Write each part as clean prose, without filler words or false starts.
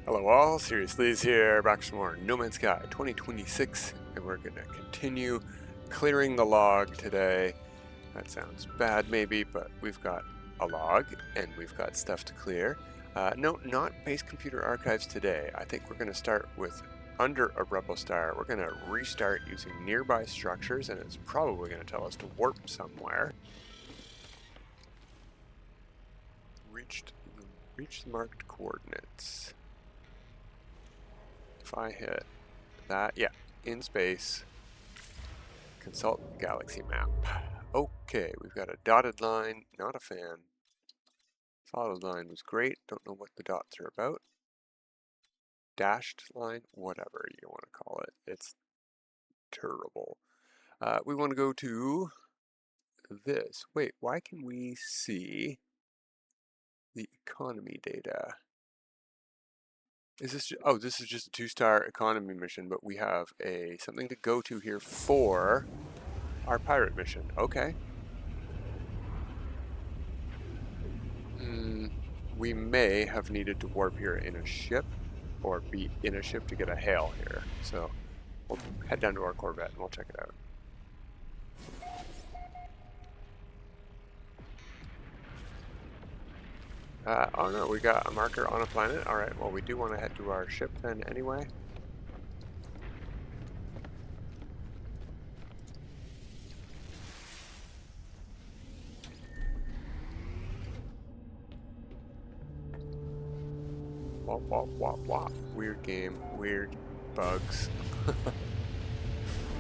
Hello all, Serious Lee's here, back for more No Man's Sky 2026, and we're going to continue clearing the log today. That sounds bad maybe, but we've got a log, and we've got stuff to clear. No, not base computer archives today. I think we're going to start with under a rebel star. We're going to restart using nearby structures, and it's probably going to tell us to warp somewhere. Reach the marked coordinates. If I hit that, yeah, in space, consult galaxy map. Okay, we've got a dotted line, not a fan. Solid line was great, don't know what the dots are about. Dashed line, whatever you want to call it, it's terrible. We want to go to this. Wait, why can we see the economy data? Is this this is just a 2-star economy mission, but we have something to go to here for our pirate mission. Okay. We may have needed to warp here in a ship, or be in a ship to get a hail here. So we'll head down to our Corvette and we'll check it out. Oh no, we got a marker on a planet. Alright, well we do want to head to our ship then anyway. Wop, wop, wop, wop. Weird game, weird bugs.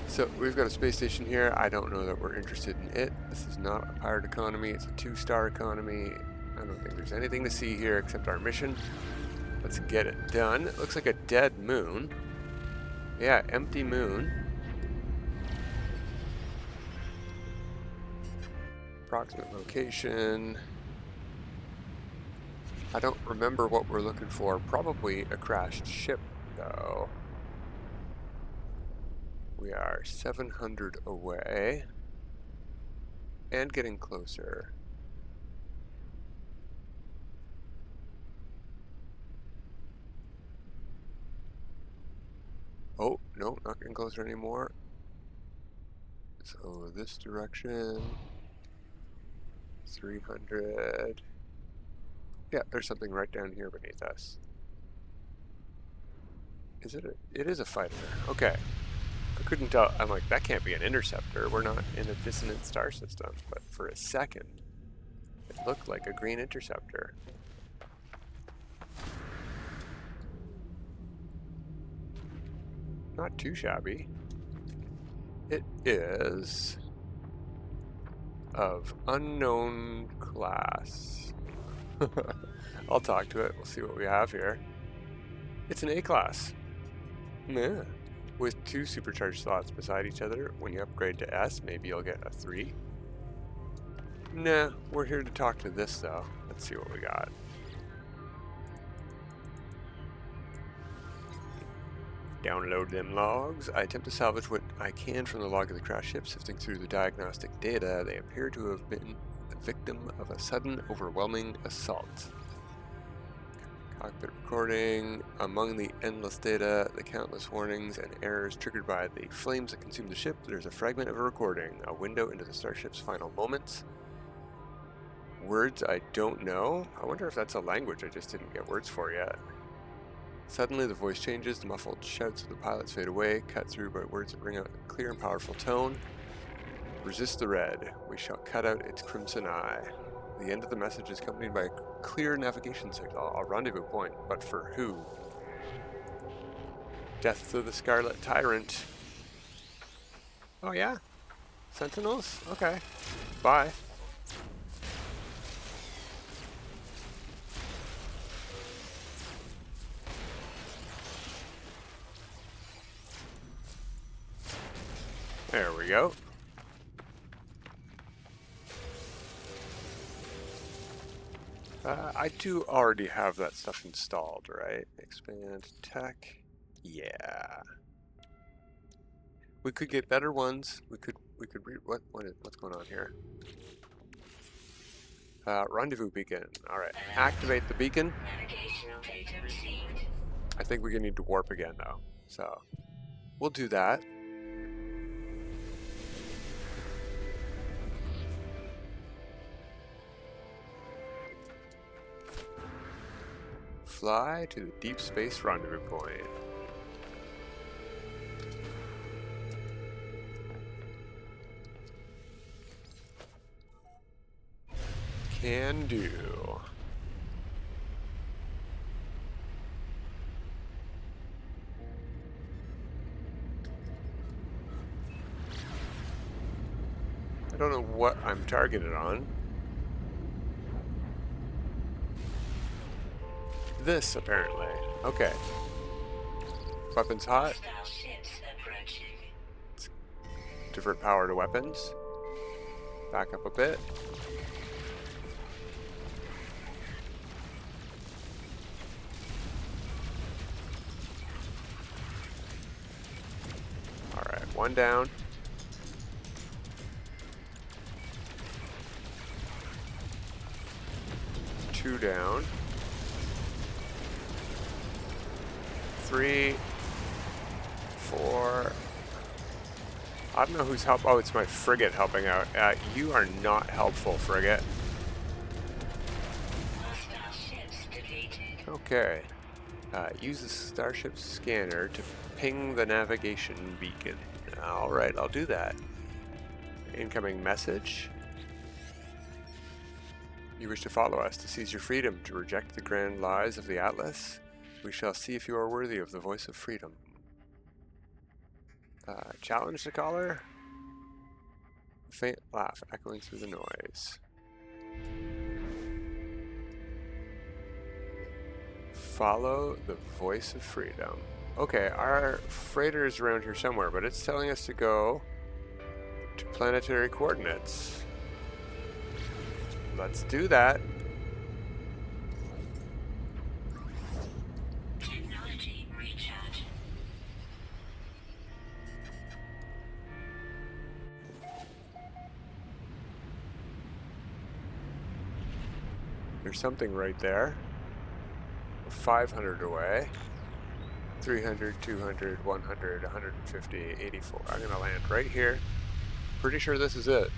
So we've got a space station here. I don't know that we're interested in it. This is not a pirate economy, it's a 2-star economy. I don't think there's anything to see here except our mission. Let's get it done. It looks like a dead moon. Yeah, empty moon. Approximate location. I don't remember what we're looking for. Probably a crashed ship, though. We are 700 away. And getting closer. Oh, no, not getting closer anymore. So this direction. 300. Yeah, there's something right down here beneath us. Is it it is a fighter. Okay. I couldn't tell. I'm like, that can't be an interceptor. We're not in a dissonant star system. But for a second, it looked like a green interceptor. Not too shabby. It is of unknown class. I'll talk to it. We'll see what we have here. It's an A class. Yeah. With 2 supercharged slots beside each other. When you upgrade to S, maybe you'll get a 3. Nah, we're here to talk to this though. Let's see what we got. Download them logs. I attempt to salvage what I can from the log of the crash ship. Sifting through the diagnostic data, they appear to have been the victim of a sudden, overwhelming assault. Cockpit recording. Among the endless data, the countless warnings and errors triggered by the flames that consumed the ship, there's a fragment of a recording, a window into the starship's final moments. Words I don't know. I wonder if that's a language I just didn't get words for yet. Suddenly the voice changes, the muffled shouts of the pilots fade away, cut through by words that bring out a clear and powerful tone. Resist the red, we shall cut out its crimson eye. The end of the message is accompanied by a clear navigation signal, a rendezvous point, but for who? Death to the Scarlet Tyrant. Oh yeah? Sentinels? Okay. Bye. There we go. I do already have that stuff installed, right? Expand tech. Yeah. We could get better ones. We could read what's going on here. Rendezvous beacon. All right. Activate the beacon. Navigational data received. I think we're gonna need to warp again though, so we'll do that. Fly to the deep space rendezvous point. Can do. I don't know what I'm targeted on. This, apparently. Okay. Weapons hot. Let's divert power to weapons. Back up a bit. Alright, one down. Two down. 3, 4. I don't know who's helping. Oh, it's my frigate helping out. You are not helpful, frigate. Okay. Use the starship scanner to ping the navigation beacon. Alright, I'll do that. Incoming message. You wish to follow us, to seize your freedom, to reject the grand lies of the Atlas? We shall see if you are worthy of the voice of freedom. Challenge the caller? A faint laugh echoing through the noise. Follow the voice of freedom. Okay, our freighter is around here somewhere, but it's telling us to go to planetary coordinates. Let's do that. Technology recharge. There's something right there. We're 500 away. 300, 200, 100, 150, 84. I'm gonna land right here. Pretty sure this is it.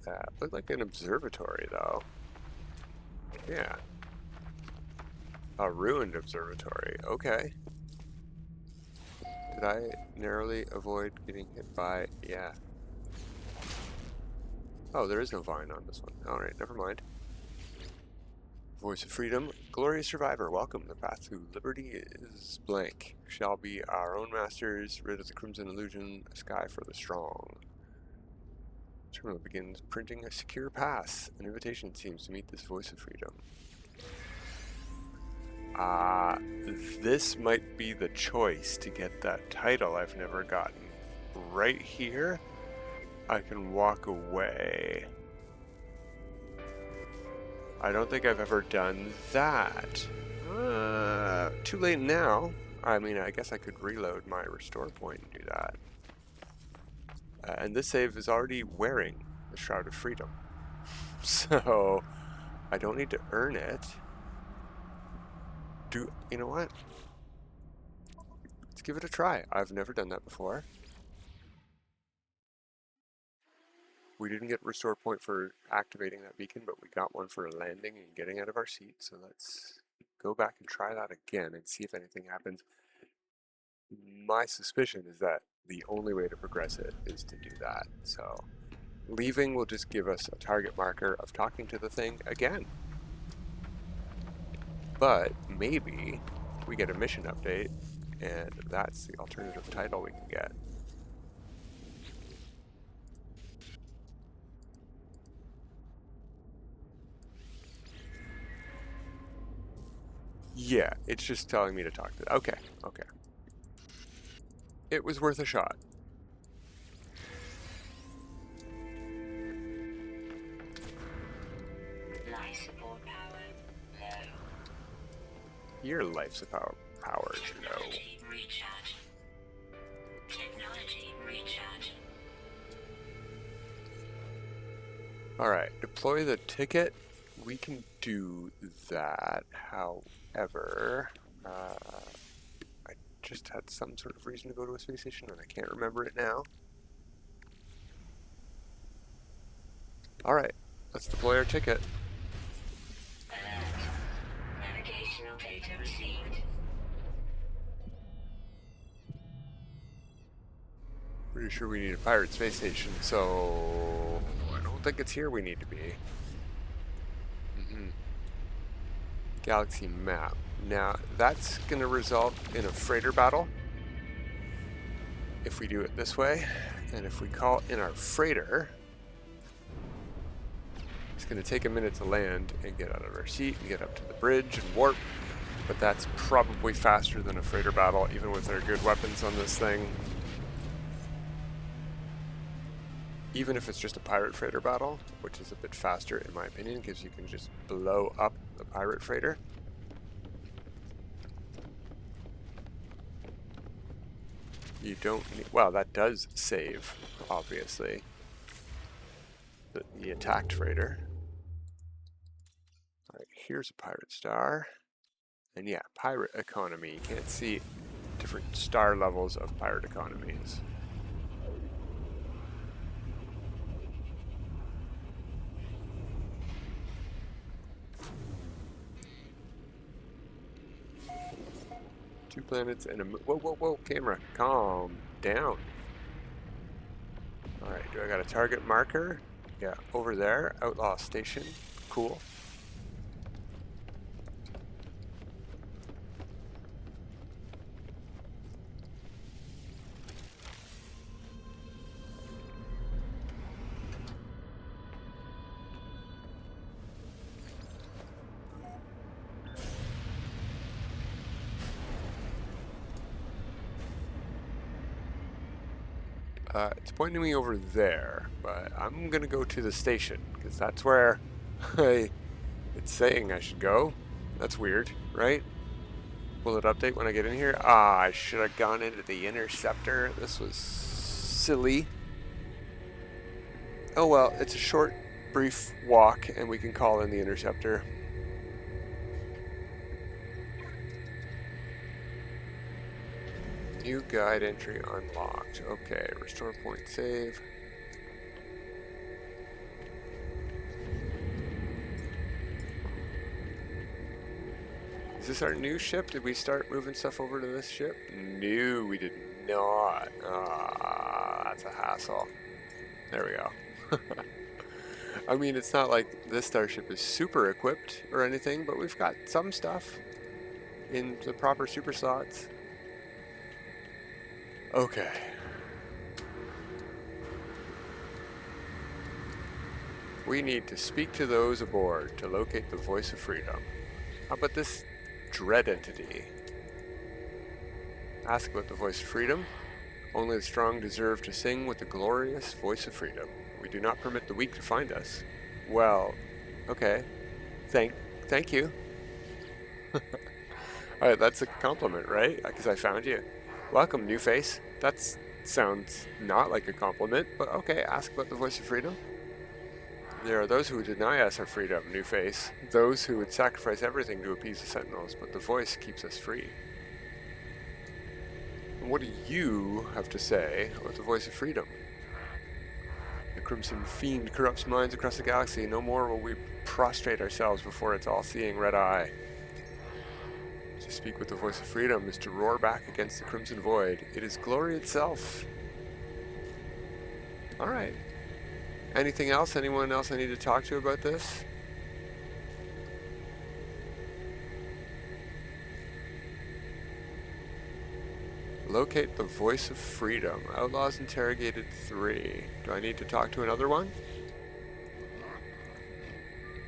That looked like an observatory though. Yeah. A ruined observatory. Okay. Did I narrowly avoid getting hit by... Yeah. Oh, there is no vine on this one. Alright, never mind. Voice of freedom. Glorious survivor, welcome. The path to liberty is blank. Shall be our own masters, rid of the crimson illusion, a sky for the strong. Terminal begins printing a secure pass. An invitation seems to meet this voice of freedom. This might be the choice to get that title I've never gotten. Right here, I can walk away. I don't think I've ever done that. Too late now. I mean, I guess I could reload my restore point and do that. And this save is already wearing the Shroud of Freedom. So, I don't need to earn it. You know what? Let's give it a try. I've never done that before. We didn't get restore point for activating that beacon, but we got one for landing and getting out of our seat. So let's go back and try that again and see if anything happens. My suspicion is that the only way to progress it is to do that. So leaving will just give us a target marker of talking to the thing again. But maybe we get a mission update and that's the alternative title we can get. Yeah, it's just telling me to talk to it. Okay, okay. It was worth a shot. Life support power low. Your life support power is low. Technology recharge. Technology recharge. Alright, deploy the ticket we can do that. However, I just had some sort of reason to go to a space station and I can't remember it now. Alright, let's deploy our ticket. Alert. Navigational data received. Pretty sure we need a pirate space station, so I don't think it's here we need to be. Galaxy map. Now, that's going to result in a freighter battle if we do it this way. And if we call in our freighter, it's going to take a minute to land and get out of our seat and get up to the bridge and warp. But that's probably faster than a freighter battle, even with our good weapons on this thing. Even if it's just a pirate freighter battle, which is a bit faster in my opinion, because you can just blow up the pirate freighter. You don't need, well, that does save, obviously, the attacked freighter. Alright, here's a pirate star. And yeah, pirate economy. You can't see different star levels of pirate economies. Two planets and a whoa, whoa, whoa, camera, calm down. Alright, do I got a target marker? Yeah, over there, Outlaw Station. Cool. It's pointing me over there, but I'm gonna go to the station, because that's where it's saying I should go. That's weird, right? Will it update when I get in here? Ah, I should have gone into the interceptor. This was silly. Oh well, it's a short, brief walk, and we can call in the interceptor. New guide entry unlocked. Okay, restore point save. Is this our new ship? Did we start moving stuff over to this ship? No, we did not. Ah, that's a hassle. There we go. I mean, it's not like this starship is super equipped or anything, but we've got some stuff in the proper super slots. Okay. We need to speak to those aboard to locate the voice of freedom. How about this dread entity? Ask about the voice of freedom. Only the strong deserve to sing with the glorious voice of freedom. We do not permit the weak to find us. Well, okay. Thank you. Alright, that's a compliment, right? Because I found you. Welcome, new face. That sounds not like a compliment, but okay, ask about the voice of freedom. There are those who would deny us our freedom, new face. Those who would sacrifice everything to appease the sentinels, but the voice keeps us free. And what do you have to say about the voice of freedom? The crimson fiend corrupts minds across the galaxy. No more will we prostrate ourselves before its all-seeing red eye. To speak with the voice of freedom is to roar back against the crimson void. It is glory itself. Alright. Anything else? Anyone else I need to talk to about this? Locate the voice of freedom. Outlaws interrogated 3. Do I need to talk to another one?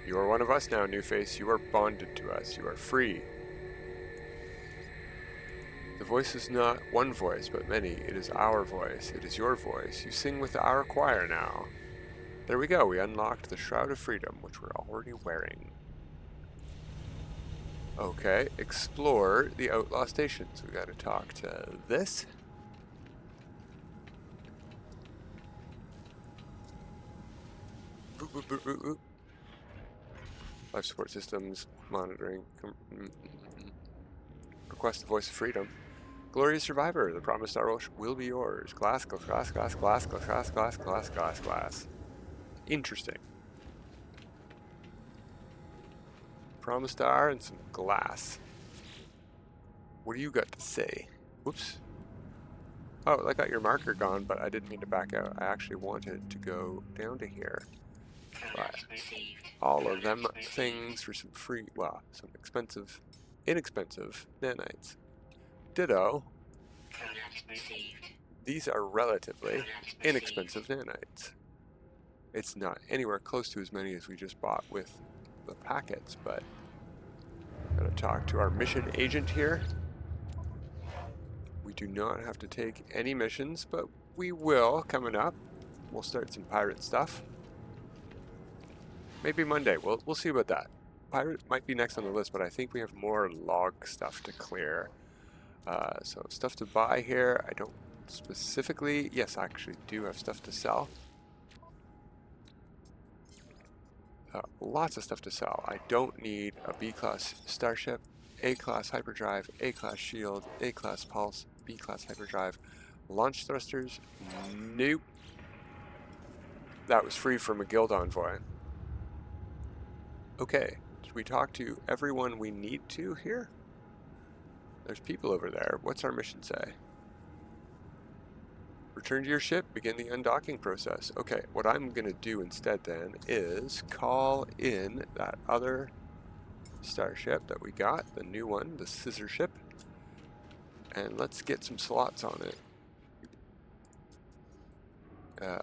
You are one of us now, new face. You are bonded to us. You are free. The voice is not one voice, but many. It is our voice. It is your voice. You sing with our choir now. There we go. We unlocked the Shroud of Freedom, which we're already wearing. Okay, explore the outlaw stations. We gotta talk to this. Boop, boop, boop, boop, boop. Life support systems, monitoring. Request the voice of freedom. Glorious survivor, the promised star will be yours. Glass, glass, glass, glass, glass, glass, glass, glass, glass, glass, glass. Interesting. Promised star and some glass. What do you got to say? Whoops. Oh, I got your marker gone, but I didn't mean to back out. I actually wanted to go down to here. But all of them things for some free, well, some expensive, inexpensive nanites. Ditto. These are relatively inexpensive nanites. It's not anywhere close to as many as we just bought with the packets, but I'm going to talk to our mission agent here. We do not have to take any missions, but we will coming up. We'll start some pirate stuff. Maybe Monday. We'll see about that. Pirate might be next on the list, but I think we have more log stuff to clear. So stuff to buy here. I don't specifically. Yes, I actually do have stuff to sell. Lots of stuff to sell. I don't need a B-class starship, A-class hyperdrive, A-class shield, A-class pulse, B-class hyperdrive, launch thrusters. Nope. That was free from a guild envoy. Okay, did we talk to everyone we need to here? There's people over there. What's our mission say? Return to your ship, begin the undocking process. Okay, what I'm going to do instead then is call in that other starship that we got, the new one, the scissor ship, and let's get some slots on it.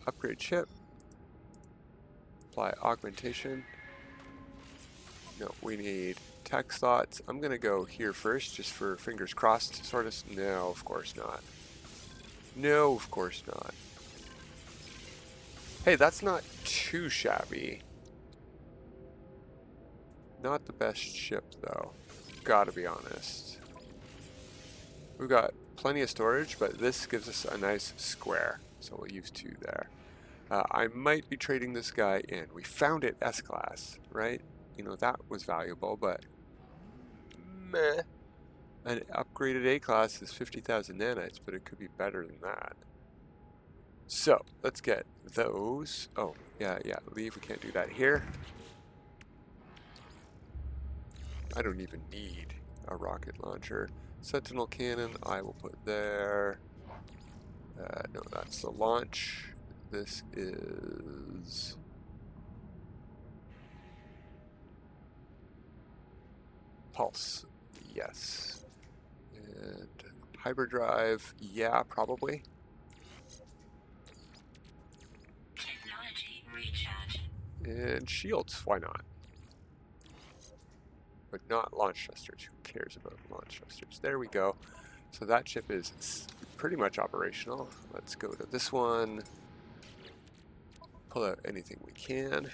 Upgrade ship, apply augmentation. No, we need tech slots. I'm going to go here first, just for fingers crossed, sort of. No, of course not. No, of course not. Hey, that's not too shabby. Not the best ship, though. Gotta be honest. We've got plenty of storage, but this gives us a nice square. So we'll use 2 there. I might be trading this guy in. We found it S-class, right? You know, that was valuable, but meh. An upgraded A-class is 50,000 nanites, but it could be better than that. So, let's get those. Oh, yeah, leave. We can't do that here. I don't even need a rocket launcher. Sentinel cannon, I will put there. No, that's the launch. This is... pulse. Yes. And hyperdrive, yeah, probably. Technology recharge. And shields, why not? But not launch thrusters. Who cares about launch thrusters? There we go. So that ship is pretty much operational. Let's go to this one. Pull out anything we can.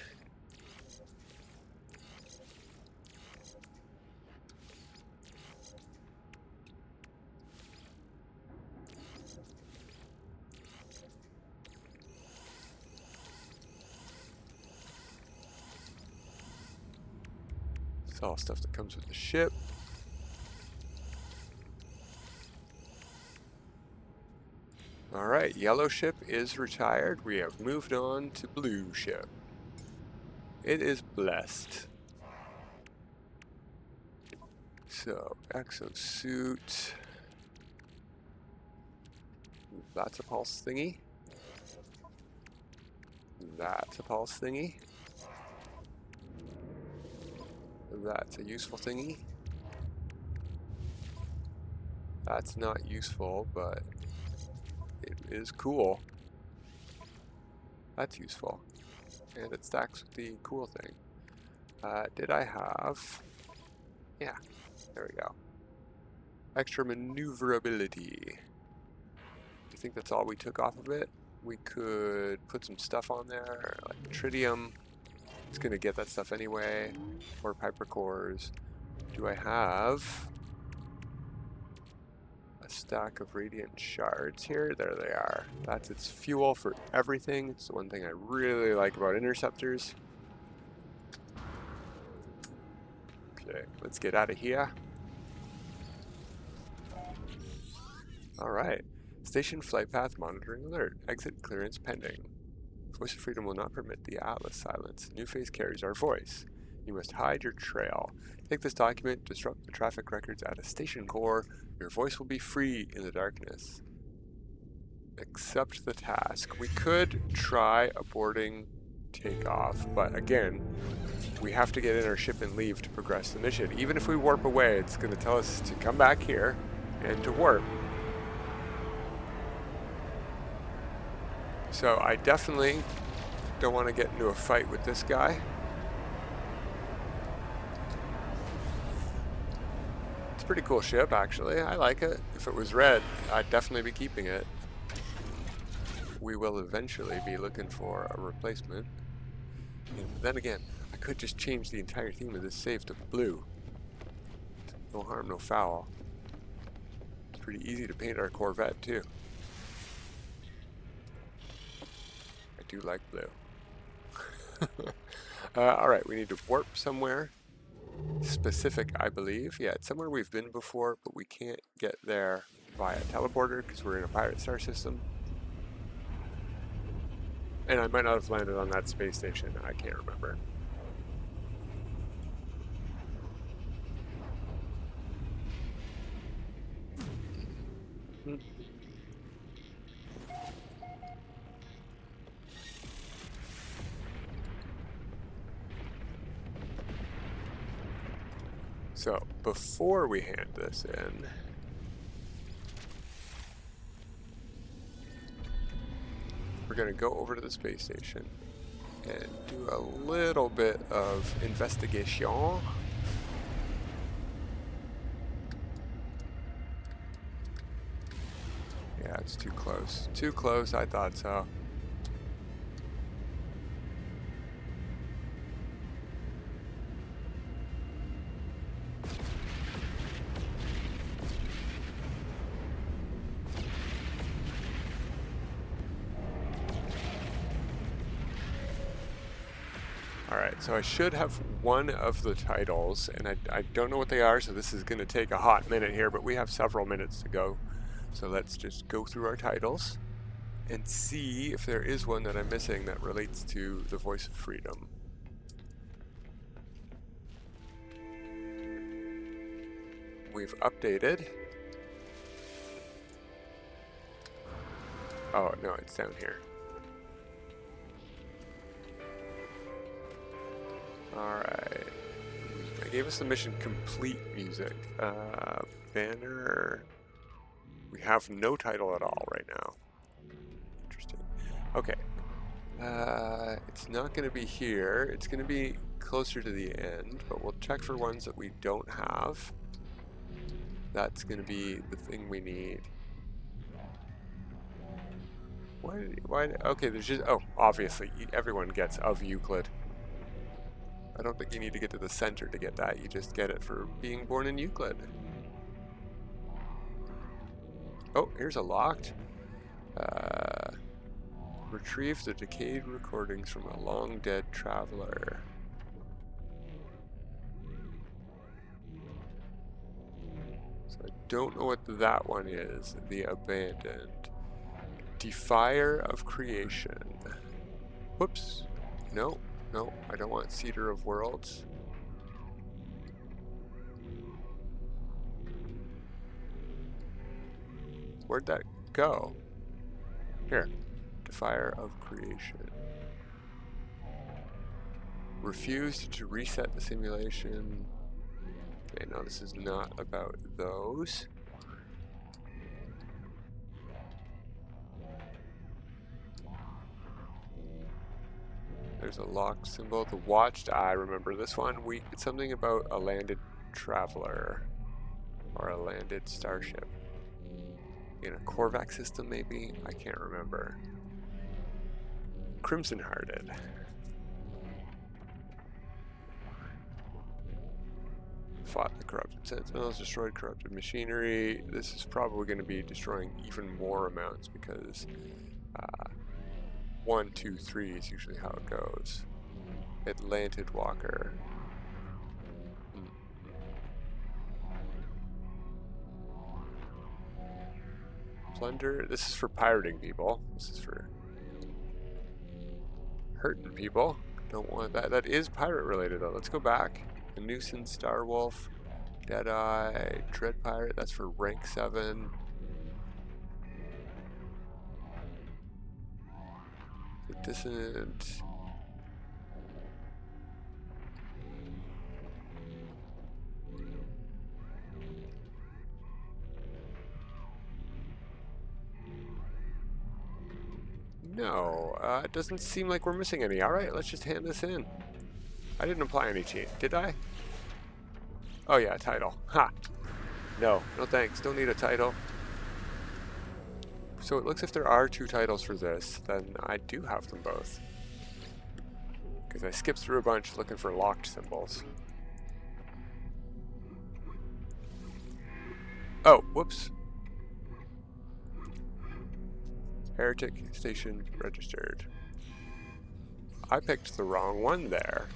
It's all stuff that comes with the ship. Alright, yellow ship is retired. We have moved on to blue ship. It is blessed. So, exosuit. That's a pulse thingy. That's a pulse thingy. That's a useful thingy. That's not useful, but it is cool. That's useful. And it stacks with the cool thing. Did I have... Yeah, there we go. Extra maneuverability. I think that's all we took off of it. We could put some stuff on there, like tritium. It's going to get that stuff anyway. Or Piper cores. Do I have a stack of radiant shards here? There they are. That's its fuel for everything. It's the one thing I really like about interceptors. Fantastic. Let's get out of here. Alright. Station flight path monitoring alert. Exit clearance pending. Voice of Freedom will not permit the Atlas silence. New face carries our voice. You must hide your trail. Take this document, disrupt the traffic records at a station core. Your voice will be free in the darkness. Accept the task. We could try aborting takeoff, but again, we have to get in our ship and leave to progress the mission. Even if we warp away, it's going to tell us to come back here and to warp. So I definitely don't want to get into a fight with this guy. It's a pretty cool ship, actually. I like it. If it was red, I'd definitely be keeping it. We will eventually be looking for a replacement. And then again, I could just change the entire theme of this save to blue. No harm, no foul. It's pretty easy to paint our Corvette, too. I do like blue. Alright, we need to warp somewhere specific, I believe. Yeah, it's somewhere we've been before, but we can't get there via teleporter because we're in a pirate star system. And I might not have landed on that space station. I can't remember. So, before we hand this in, we're going to go over to the space station and do a little bit of investigation. Yeah, it's too close. Too close, I thought so. Alright, so I should have one of the titles, and I don't know what they are, so this is going to take a hot minute here, but we have several minutes to go. So let's just go through our titles and see if there is one that I'm missing that relates to the Voice of Freedom. We've updated. Oh, no, it's down here. Alright. I gave us the mission complete music. Banner. We have no title at all right now. Interesting. Okay. It's not going to be here. It's going to be closer to the end, but we'll check for ones that we don't have. That's going to be the thing we need. Why? Okay, there's just... Oh, obviously, everyone gets of Euclid. I don't think you need to get to the center to get that. You just get it for being born in Euclid. Oh, here's a locked. Retrieve the decayed recordings from a long-dead traveler. So I don't know what that one is. The abandoned. Defier of creation. Whoops. No. No, I don't want Cedar of Worlds. Where'd that go? Here. Defier of Creation. Refused to reset the simulation. Okay, no, this is not about those. There's a locked symbol. The Watched. I remember this one. It's something about a landed traveler. Or a landed starship. In a Corvette system, maybe? I can't remember. Crimson Hearted. Fought the corrupted sentinels, destroyed corrupted machinery. This is probably going to be destroying even more amounts because 1, 2, 3 is usually how it goes. Atlantic Walker. Plunder. This is for pirating people. This is for hurting people. Don't want that. That is pirate related though. Let's go back. The Nuisance, Starwolf, Deadeye, Dread Pirate. That's for rank 7. The Dissonant. No, it doesn't seem like we're missing any. Alright, let's just hand this in. I didn't apply any cheat, did I? Oh yeah, title. Ha! No, no thanks, don't need a title. So it looks if there are 2 titles for this, then I do have them both. Because I skipped through a bunch looking for locked symbols. Oh, whoops. Heretic station registered. I picked the wrong one there.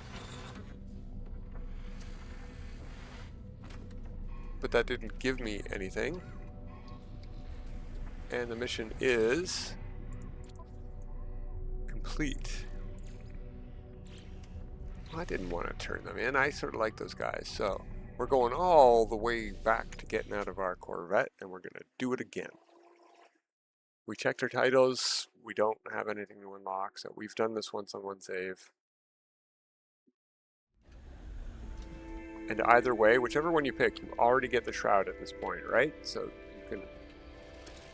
But that didn't give me anything. And the mission is complete. I didn't want to turn them in. I sort of like those guys. So we're going all the way back to getting out of our Corvette, and we're going to do it again. We checked our titles. We don't have anything to unlock, so we've done this once on one save. And either way, whichever one you pick, you already get the Shroud at this point, right? So you can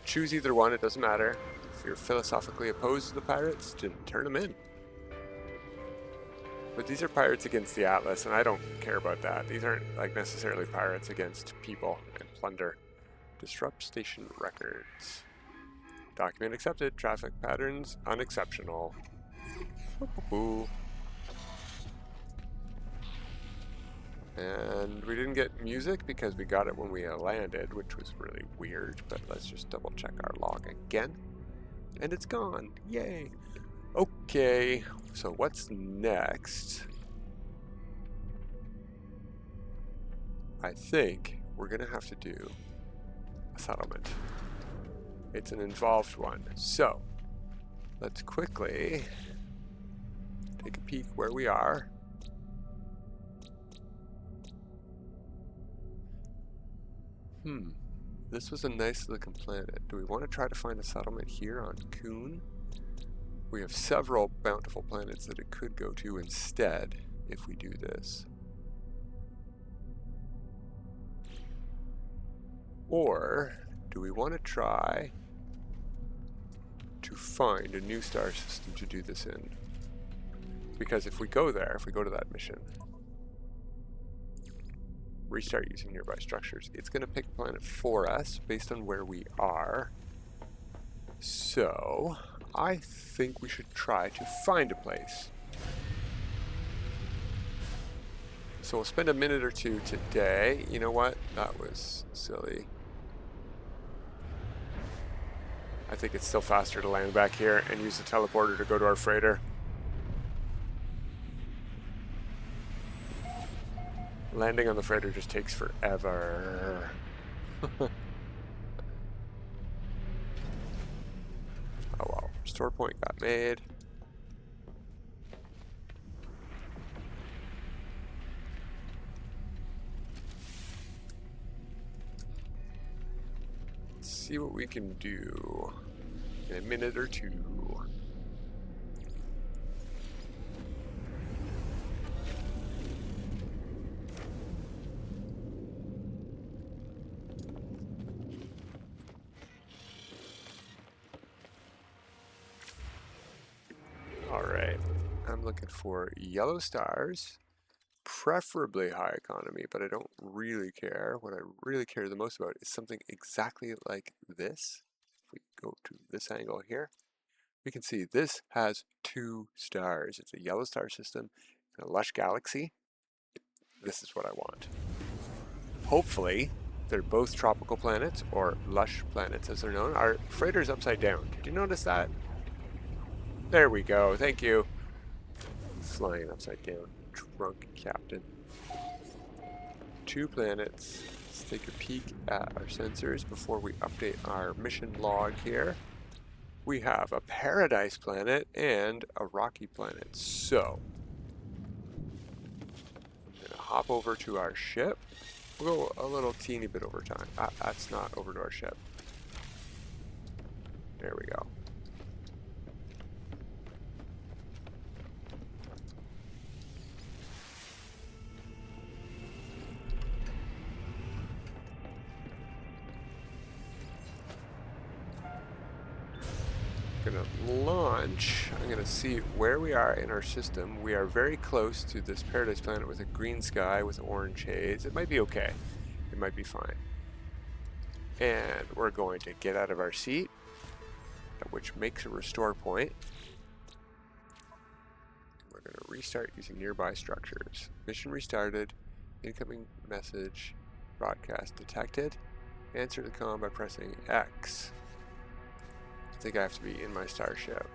choose either one, it doesn't matter. If you're philosophically opposed to the pirates, then turn them in. But these are pirates against the Atlas, and I don't care about that. These aren't like necessarily pirates against people and plunder. Disrupt station records. Document accepted. Traffic patterns unexceptional. Ooh. And we didn't get music because we got it when we landed, which was really weird. But let's just double check our log again. And it's gone. Yay. Okay. So what's next? I think we're going to have to do a settlement. It's an involved one. So let's quickly take a peek where we are. This was a nice looking planet. Do we want to try to find a settlement here on Kuhn? We have several bountiful planets that it could go to instead if we do this. Or do we want to try to find a new star system to do this in? Because if we go there, if we go to that mission, restart using nearby structures, it's going to pick a planet for us based on where we are. So I think we should try to find a place. So we'll spend a minute or two today. You know what? That was silly. I think it's still faster to land back here and use the teleporter to go to our freighter. Landing on the freighter just takes forever. Oh well, restore point got made. Let's see what we can do in a minute or two. Looking for yellow stars, preferably high economy, but I don't really care. What I really care the most about is something exactly like this. If we go to this angle here, we can see this has 2 stars. It's a yellow star system in a lush galaxy. This is what I want. Hopefully, they're both tropical planets, or lush planets as they're known. Our freighter's upside down. Did you notice that? There we go. Thank you. Flying upside down. Drunk captain. 2 planets. Let's take a peek at our sensors before we update our mission log here. We have a paradise planet and a rocky planet. So, I'm going to hop over to our ship. We'll go a little teeny bit over time. That's not over to our ship. There we go. Gonna launch. I'm gonna see where we are in our system. We are very close to this paradise planet with a green sky with orange haze. It might be okay. It might be fine. And we're going to get out of our seat, which makes a restore point. We're gonna restart using nearby structures. Mission restarted. Incoming message. Broadcast detected. Answer the comm by pressing X. I think I have to be in my starship.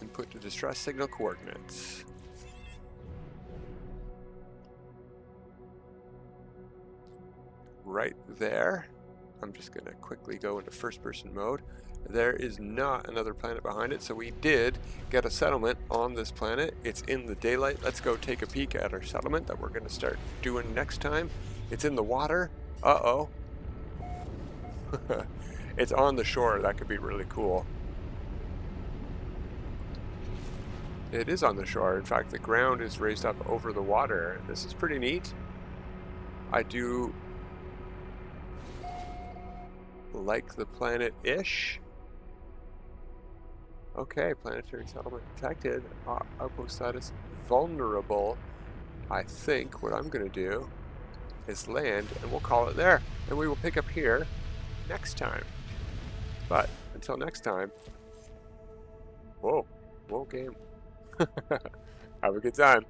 Input to distress signal coordinates. Right there. I'm just going to quickly go into first person mode. There is not another planet behind it, so we did get a settlement on this planet. It's in the daylight. Let's go take a peek at our settlement that we're going to start doing next time. It's in the water. Uh-oh. It's on the shore. That could be really cool. It is on the shore. In fact, the ground is raised up over the water. This is pretty neat. I do like the planet-ish. Okay, planetary settlement detected. Outpost status vulnerable. I think what I'm going to do is land, and we'll call it there. And we will pick up here next time. But until next time, whoa game. Have a good time.